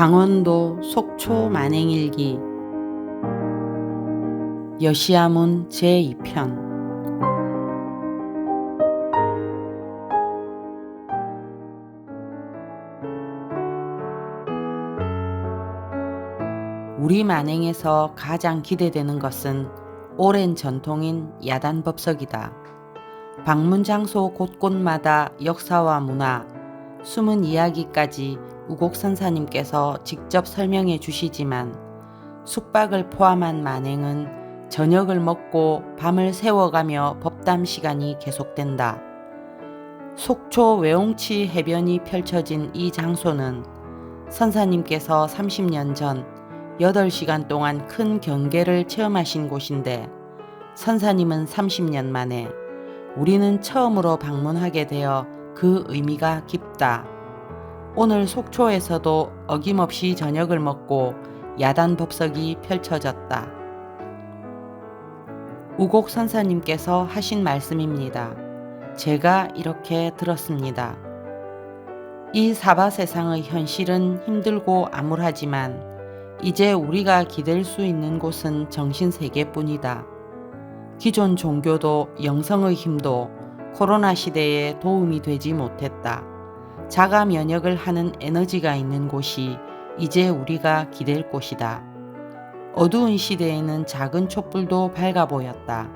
강원도 속초 만행일기 여시아문 제2편. 우리 만행에서 가장 기대되는 것은 오랜 전통인 야단법석이다. 방문 장소 곳곳마다 역사와 문화, 숨은 이야기까지 우곡 선사님께서 직접 설명해 주시지만 숙박을 포함한 만행은 저녁을 먹고 밤을 새워가며 법담 시간이 계속된다. 속초 외홍치 해변이 펼쳐진 이 장소는 선사님께서 30년 전 8시간 동안 큰 경계를 체험하신 곳인데, 선사님은 30년 만에, 우리는 처음으로 방문하게 되어 그 의미가 깊다. 오늘 속초에서도 어김없이 저녁을 먹고 야단법석이 펼쳐졌다. 우곡 선사님께서 하신 말씀입니다. 제가 이렇게 들었습니다. 이 사바 세상의 현실은 힘들고 암울하지만 이제 우리가 기댈 수 있는 곳은 정신세계뿐이다. 기존 종교도 영성의 힘도 코로나 시대에 도움이 되지 못했다. 자가 면역을 하는 에너지가 있는 곳이 이제 우리가 기댈 곳이다. 어두운 시대에는 작은 촛불도 밝아 보였다.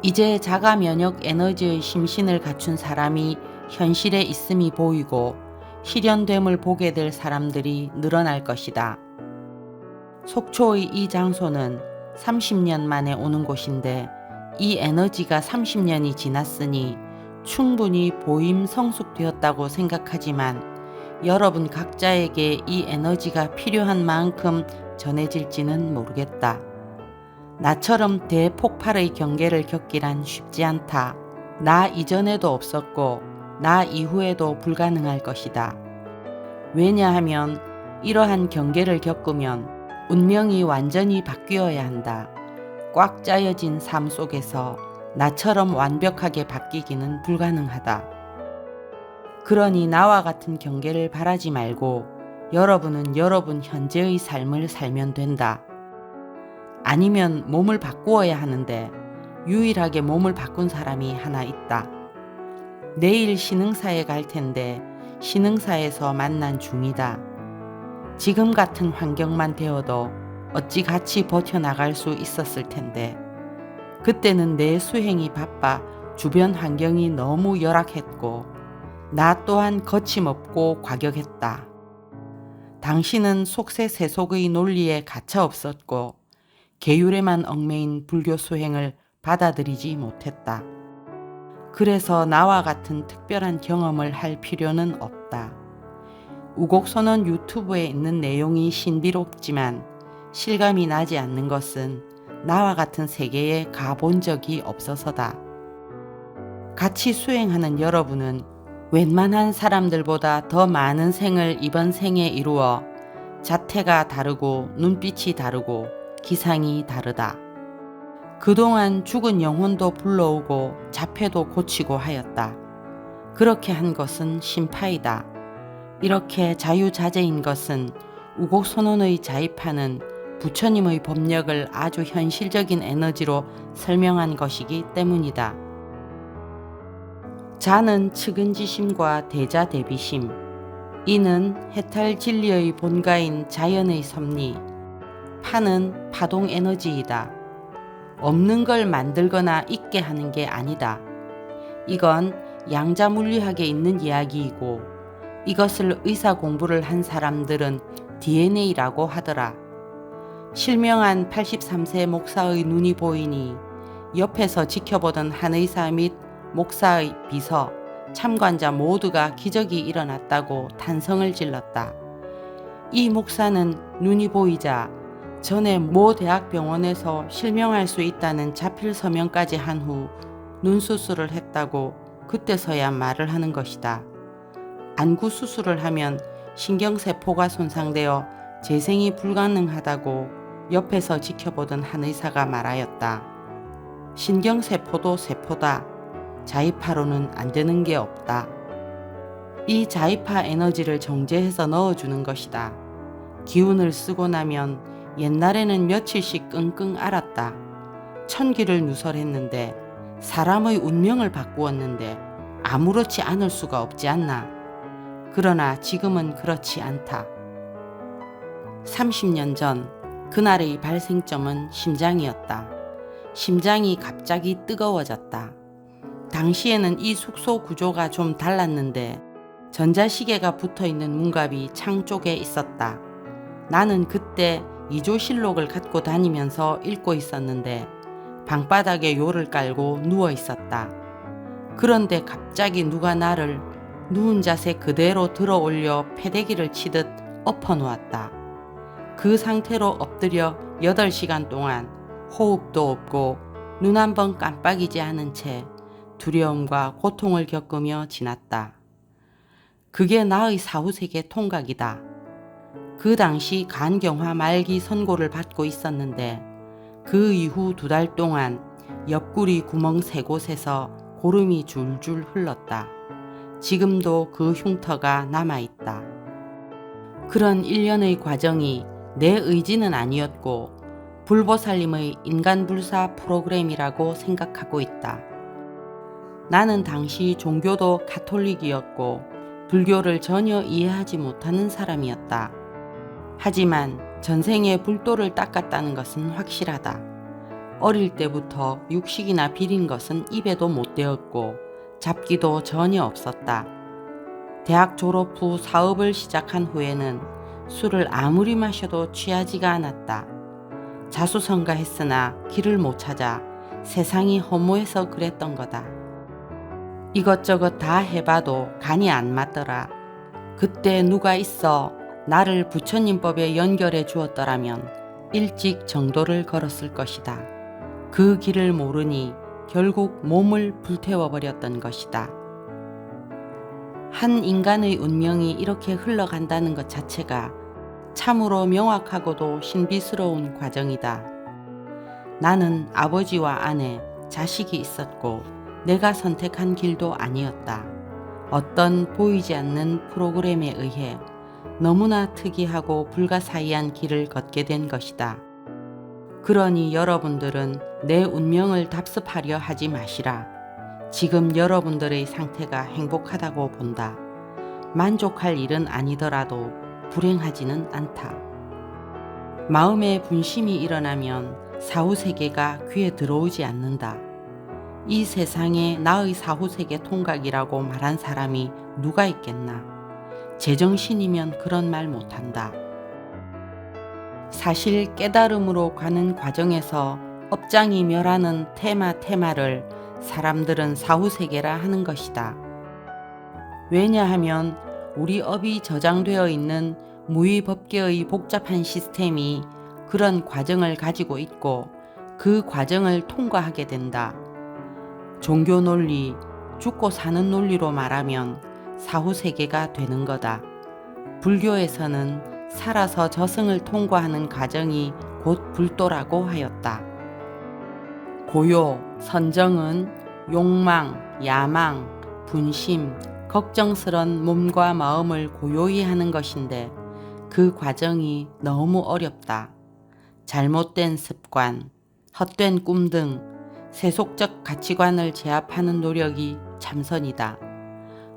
이제 자가 면역 에너지의 심신을 갖춘 사람이 현실에 있음이 보이고 실현됨을 보게 될 사람들이 늘어날 것이다. 속초의 이 장소는 30년 만에 오는 곳인데, 이 에너지가 30년이 지났으니 충분히 보임 성숙되었다고 생각하지만 여러분 각자에게 이 에너지가 필요한 만큼 전해질지는 모르겠다. 나처럼 대폭발의 경계를 겪기란 쉽지 않다. 나 이전에도 없었고 나 이후에도 불가능할 것이다. 왜냐하면 이러한 경계를 겪으면 운명이 완전히 바뀌어야 한다. 꽉 짜여진 삶 속에서 나처럼 완벽하게 바뀌기는 불가능하다. 그러니 나와 같은 경계를 바라지 말고 여러분은 여러분 현재의 삶을 살면 된다. 아니면 몸을 바꾸어야 하는데 유일하게 몸을 바꾼 사람이 하나 있다. 내일 신흥사에 갈 텐데 신흥사에서 만난 중이다. 지금 같은 환경만 되어도 어찌 같이 버텨나갈 수 있었을 텐데, 그때는 내 수행이 바빠 주변 환경이 너무 열악했고 나 또한 거침없고 과격했다. 당신은 속세세속의 논리에 갇혀 없었고 계율에만 얽매인 불교 수행을 받아들이지 못했다. 그래서 나와 같은 특별한 경험을 할 필요는 없다. 우곡선언 유튜브에 있는 내용이 신비롭지만 실감이 나지 않는 것은 나와 같은 세계에 가본 적이 없어서다. 같이 수행하는 여러분은 웬만한 사람들보다 더 많은 생을 이번 생에 이루어 자태가 다르고 눈빛이 다르고 기상이 다르다. 그동안 죽은 영혼도 불러오고 자폐도 고치고 하였다. 그렇게 한 것은 신파이다. 이렇게 자유자재인 것은 우곡선언의 자입하는 부처님의 법력을 아주 현실적인 에너지로 설명한 것이기 때문이다. 자는 측은지심과 대자대비심, 이는 해탈진리의 본가인 자연의 섭리, 파는 파동에너지이다. 없는 걸 만들거나 있게 하는 게 아니다. 이건 양자물리학에 있는 이야기이고 이것을 의사 공부를 한 사람들은 DNA라고 하더라. 실명한 83세 목사의 눈이 보이니 옆에서 지켜보던 한의사 및 목사의 비서, 참관자 모두가 기적이 일어났다고 탄성을 질렀다. 이 목사는 눈이 보이자 전에 모 대학병원에서 실명할 수 있다는 자필 서명까지 한 후 눈 수술을 했다고 그때서야 말을 하는 것이다. 안구 수술을 하면 신경세포가 손상되어 재생이 불가능하다고 옆에서 지켜보던 한의사가 말하였다. 신경세포도 세포다. 자이파로는 안 되는 게 없다. 이 자이파 에너지를 정제해서 넣어주는 것이다. 기운을 쓰고 나면 옛날에는 며칠씩 끙끙 앓았다. 천기를 누설했는데 사람의 운명을 바꾸었는데 아무렇지 않을 수가 없지 않나. 그러나 지금은 그렇지 않다. 30년 전 그날의 발생점은 심장이었다. 심장이 갑자기 뜨거워졌다. 당시에는 이 숙소 구조가 좀 달랐는데 전자시계가 붙어있는 문갑이 창 쪽에 있었다. 나는 그때 이조실록을 갖고 다니면서 읽고 있었는데 방바닥에 요를 깔고 누워 있었다. 그런데 갑자기 누가 나를 누운 자세 그대로 들어 올려 패대기를 치듯 엎어 놓았다. 그 상태로 엎드려 8시간 동안 호흡도 없고 눈 한 번 깜빡이지 않은 채 두려움과 고통을 겪으며 지났다. 그게 나의 사후세계 통각이다. 그 당시 간경화 말기 선고를 받고 있었는데 그 이후 2달 동안 옆구리 구멍 3곳에서 고름이 줄줄 흘렀다. 지금도 그 흉터가 남아있다. 그런 일련의 과정이 내 의지는 아니었고 불보살님의 인간불사 프로그램이라고 생각하고 있다. 나는 당시 종교도 가톨릭이었고 불교를 전혀 이해하지 못하는 사람이었다. 하지만 전생에 불도를 닦았다는 것은 확실하다. 어릴 때부터 육식이나 비린 것은 입에도 못 대었고 잡기도 전혀 없었다. 대학 졸업 후 사업을 시작한 후에는 술을 아무리 마셔도 취하지가 않았다. 자수성가했으나 길을 못 찾아 세상이 허무해서 그랬던 거다. 이것저것 다 해봐도 간이 안 맞더라. 그때 누가 있어 나를 부처님법에 연결해 주었더라면 일찍 정도를 걸었을 것이다. 그 길을 모르니 결국 몸을 불태워버렸던 것이다. 한 인간의 운명이 이렇게 흘러간다는 것 자체가 참으로 명확하고도 신비스러운 과정이다. 나는 아버지와 아내, 자식이 있었고 내가 선택한 길도 아니었다. 어떤 보이지 않는 프로그램에 의해 너무나 특이하고 불가사의한 길을 걷게 된 것이다. 그러니 여러분들은 내 운명을 답습하려 하지 마시라. 지금 여러분들의 상태가 행복하다고 본다. 만족할 일은 아니더라도 불행하지는 않다. 마음에 분심이 일어나면 사후세계가 귀에 들어오지 않는다. 이 세상에 나의 사후세계 통각이라고 말한 사람이 누가 있겠나. 제정신이면 그런 말 못한다. 사실 깨달음으로 가는 과정에서 업장이 멸하는 테마를 사람들은 사후세계라 하는 것이다. 왜냐하면 우리 업이 저장되어 있는 무의법계의 복잡한 시스템이 그런 과정을 가지고 있고 그 과정을 통과하게 된다. 종교 논리, 죽고 사는 논리로 말하면 사후세계가 되는 거다. 불교에서는 살아서 저승을 통과하는 과정이 곧 불도라고 하였다. 고요, 선정은 욕망, 야망, 분심, 걱정스런 몸과 마음을 고요히 하는 것인데 그 과정이 너무 어렵다. 잘못된 습관, 헛된 꿈 등 세속적 가치관을 제압하는 노력이 참선이다.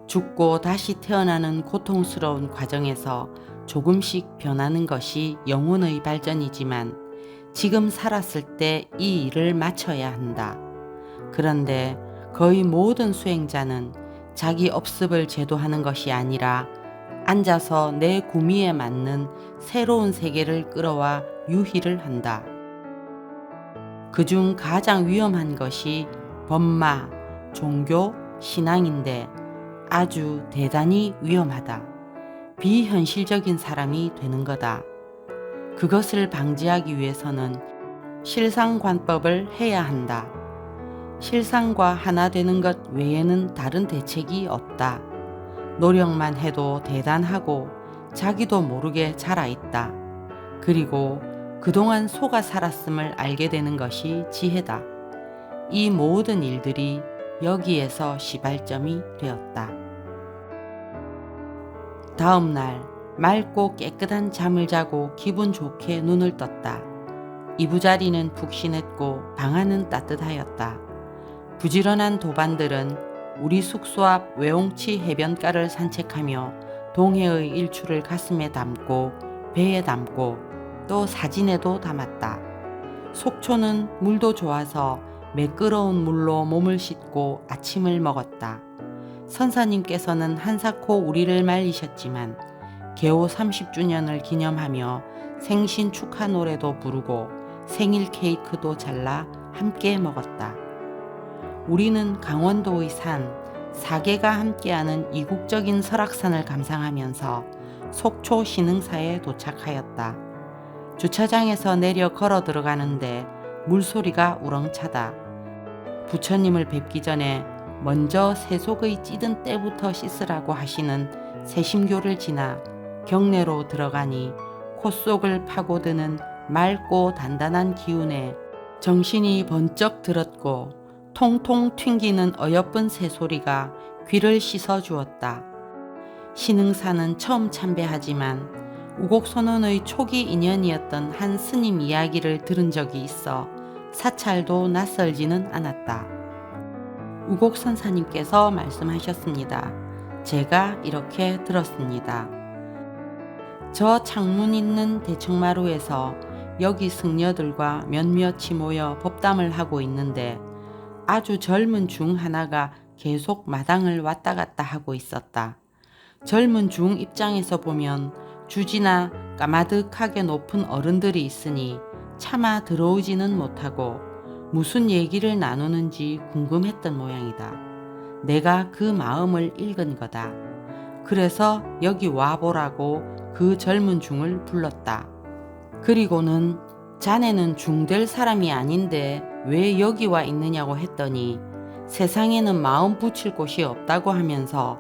죽고 다시 태어나는 고통스러운 과정에서 조금씩 변하는 것이 영혼의 발전이지만 지금 살았을 때 이 일을 마쳐야 한다. 그런데 거의 모든 수행자는 자기 업습을 제도하는 것이 아니라 앉아서 내 구미에 맞는 새로운 세계를 끌어와 유희를 한다. 그중 가장 위험한 것이 법마, 종교, 신앙인데 아주 대단히 위험하다. 비현실적인 사람이 되는 거다. 그것을 방지하기 위해서는 실상관법을 해야 한다. 실상과 하나 되는 것 외에는 다른 대책이 없다. 노력만 해도 대단하고 자기도 모르게 자라있다. 그리고 그동안 속아 살았음을 알게 되는 것이 지혜다. 이 모든 일들이 여기에서 시발점이 되었다. 다음 날 맑고 깨끗한 잠을 자고 기분 좋게 눈을 떴다. 이부자리는 푹신했고 방안은 따뜻하였다. 부지런한 도반들은 우리 숙소 앞 외홍치 해변가를 산책하며 동해의 일출을 가슴에 담고 배에 담고 또 사진에도 담았다. 속초는 물도 좋아서 매끄러운 물로 몸을 씻고 아침을 먹었다. 선사님께서는 한사코 우리를 말리셨지만 개호 30주년을 기념하며 생신 축하 노래도 부르고 생일 케이크도 잘라 함께 먹었다. 우리는 강원도의 산, 사계가 함께하는 이국적인 설악산을 감상하면서 속초 신흥사에 도착하였다. 주차장에서 내려 걸어 들어가는데 물소리가 우렁차다. 부처님을 뵙기 전에 먼저 세속의 찌든 때부터 씻으라고 하시는 세심교를 지나 경내로 들어가니 콧속을 파고드는 맑고 단단한 기운에 정신이 번쩍 들었고 통통 튕기는 어여쁜 새소리가 귀를 씻어주었다. 신흥사는 처음 참배하지만 우곡선원의 초기 인연이었던 한 스님 이야기를 들은 적이 있어 사찰도 낯설지는 않았다. 우곡선사님께서 말씀하셨습니다. 제가 이렇게 들었습니다. 저 창문 있는 대청마루에서 여기 승려들과 몇몇이 모여 법담을 하고 있는데 아주 젊은 중 하나가 계속 마당을 왔다 갔다 하고 있었다. 젊은 중 입장에서 보면 주지나 까마득하게 높은 어른들이 있으니 차마 들어오지는 못하고 무슨 얘기를 나누는지 궁금했던 모양이다. 내가 그 마음을 읽은 거다. 그래서 여기 와보라고 그 젊은 중을 불렀다. 그리고는 자네는 중될 사람이 아닌데 왜 여기 와 있느냐고 했더니 세상에는 마음 붙일 곳이 없다고 하면서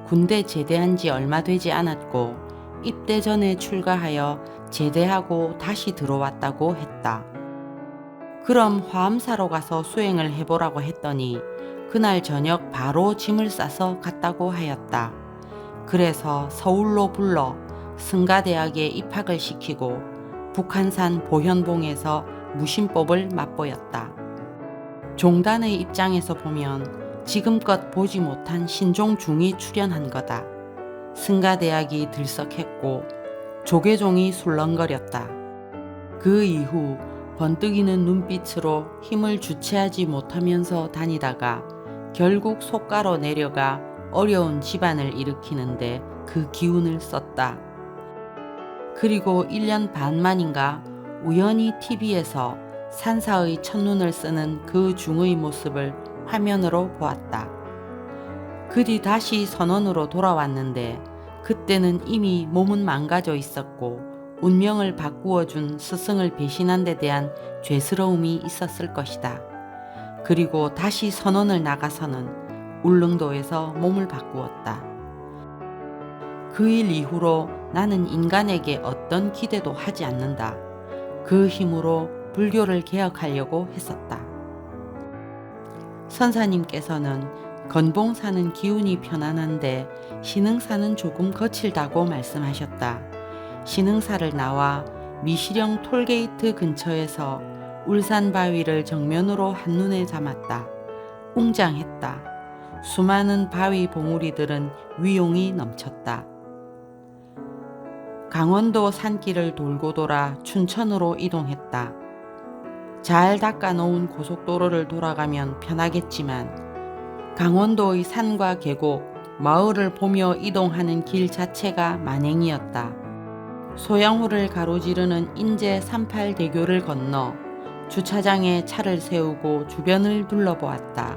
군대 제대한 지 얼마 되지 않았고 입대 전에 출가하여 제대하고 다시 들어왔다고 했다. 그럼 화엄사로 가서 수행을 해보라고 했더니 그날 저녁 바로 짐을 싸서 갔다고 하였다. 그래서 서울로 불러 승가대학에 입학을 시키고 북한산 보현봉에서 무신법을 맛보였다. 종단의 입장에서 보면 지금껏 보지 못한 신종중이 출현한 거다. 승가대학이 들썩했고 조계종이 술렁거렸다. 그 이후 번뜩이는 눈빛으로 힘을 주체하지 못하면서 다니다가 결국 속가로 내려가 어려운 집안을 일으키는데 그 기운을 썼다. 그리고 1년 반 만인가 우연히 TV에서 산사의 첫눈을 쓰는 그 중의 모습을 화면으로 보았다. 그 뒤 다시 선원으로 돌아왔는데 그때는 이미 몸은 망가져 있었고 운명을 바꾸어 준 스승을 배신한 데 대한 죄스러움이 있었을 것이다. 그리고 다시 선원을 나가서는 울릉도에서 몸을 바꾸었다. 그 일 이후로 나는 인간에게 어떤 기대도 하지 않는다. 그 힘으로 불교를 개혁하려고 했었다. 선사님께서는 건봉사는 기운이 편안한데 신흥사는 조금 거칠다고 말씀하셨다. 신흥사를 나와 미시령 톨게이트 근처에서 울산 바위를 정면으로 한눈에 담았다. 웅장했다. 수많은 바위 봉우리들은 위용이 넘쳤다. 강원도 산길을 돌고 돌아 춘천으로 이동했다. 잘 닦아놓은 고속도로를 돌아가면 편하겠지만 강원도의 산과 계곡, 마을을 보며 이동하는 길 자체가 만행이었다. 소양호를 가로지르는 인제 38대교를 건너 주차장에 차를 세우고 주변을 둘러보았다.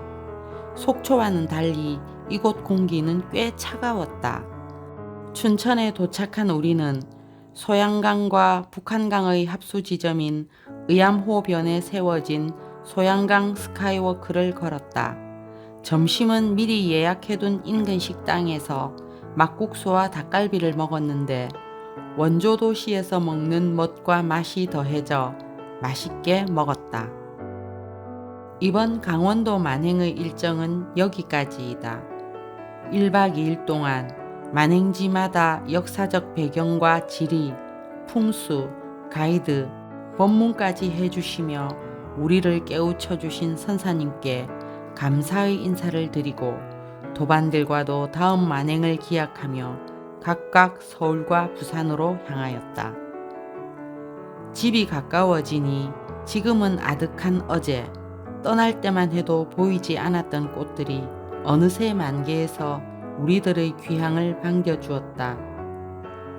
속초와는 달리 이곳 공기는 꽤 차가웠다. 춘천에 도착한 우리는 소양강과 북한강의 합수 지점인 의암호변에 세워진 소양강 스카이워크를 걸었다. 점심은 미리 예약해둔 인근 식당에서 막국수와 닭갈비를 먹었는데 원조 도시에서 먹는 멋과 맛이 더해져 맛있게 먹었다. 이번 강원도 만행의 일정은 여기까지이다. 1박 2일 동안 만행지마다 역사적 배경과 지리, 풍수, 가이드, 법문까지 해주시며 우리를 깨우쳐 주신 선사님께 감사의 인사를 드리고 도반들과도 다음 만행을 기약하며 각각 서울과 부산으로 향하였다. 집이 가까워지니 지금은 아득한 어제, 떠날 때만 해도 보이지 않았던 꽃들이 어느새 만개해서 우리들의 귀향을 반겨주었다.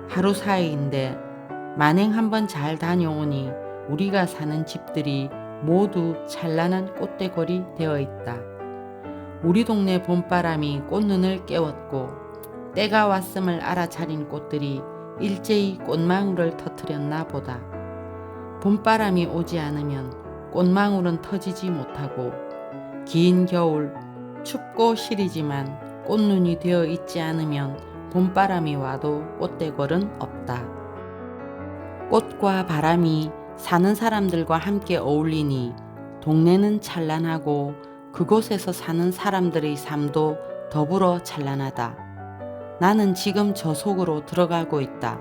하루 사이인데 만행 한번 잘 다녀오니 우리가 사는 집들이 모두 찬란한 꽃대골이 되어 있다. 우리 동네 봄바람이 꽃눈을 깨웠고 때가 왔음을 알아차린 꽃들이 일제히 꽃망울을 터뜨렸나 보다. 봄바람이 오지 않으면 꽃망울은 터지지 못하고 긴 겨울 춥고 시리지만 꽃눈이 되어 있지 않으면 봄바람이 와도 꽃대골은 없다. 꽃과 바람이 사는 사람들과 함께 어울리니 동네는 찬란하고 그곳에서 사는 사람들의 삶도 더불어 찬란하다. 나는 지금 저 속으로 들어가고 있다.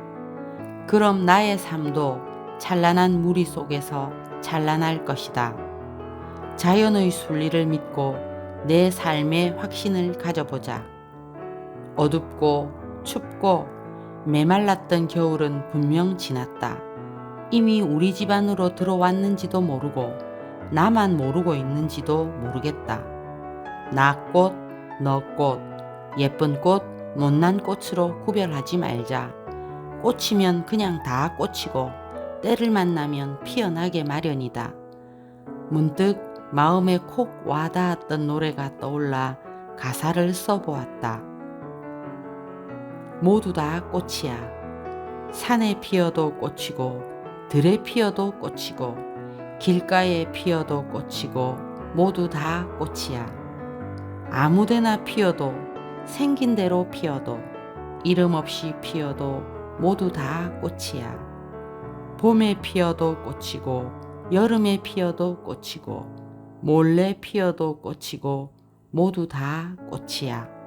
그럼 나의 삶도 찬란한 무리 속에서 찬란할 것이다. 자연의 순리를 믿고 내 삶의 확신을 가져보자. 어둡고 춥고 메말랐던 겨울은 분명 지났다. 이미 우리 집 안으로 들어왔는지도 모르고 나만 모르고 있는지도 모르겠다. 나 꽃, 너 꽃, 예쁜 꽃, 못난 꽃으로 구별하지 말자. 꽃이면 그냥 다 꽃이고 때를 만나면 피어나게 마련이다. 문득 마음에 콕 와닿았던 노래가 떠올라 가사를 써보았다. 모두 다 꽃이야. 산에 피어도 꽃이고 들에 피어도 꽃이고 길가에 피어도 꽃이고 모두 다 꽃이야. 아무데나 피어도 생긴 대로 피어도 이름 없이 피어도 모두 다 꽃이야. 봄에 피어도 꽃이고 여름에 피어도 꽃이고 몰래 피어도 꽃이고 모두 다 꽃이야.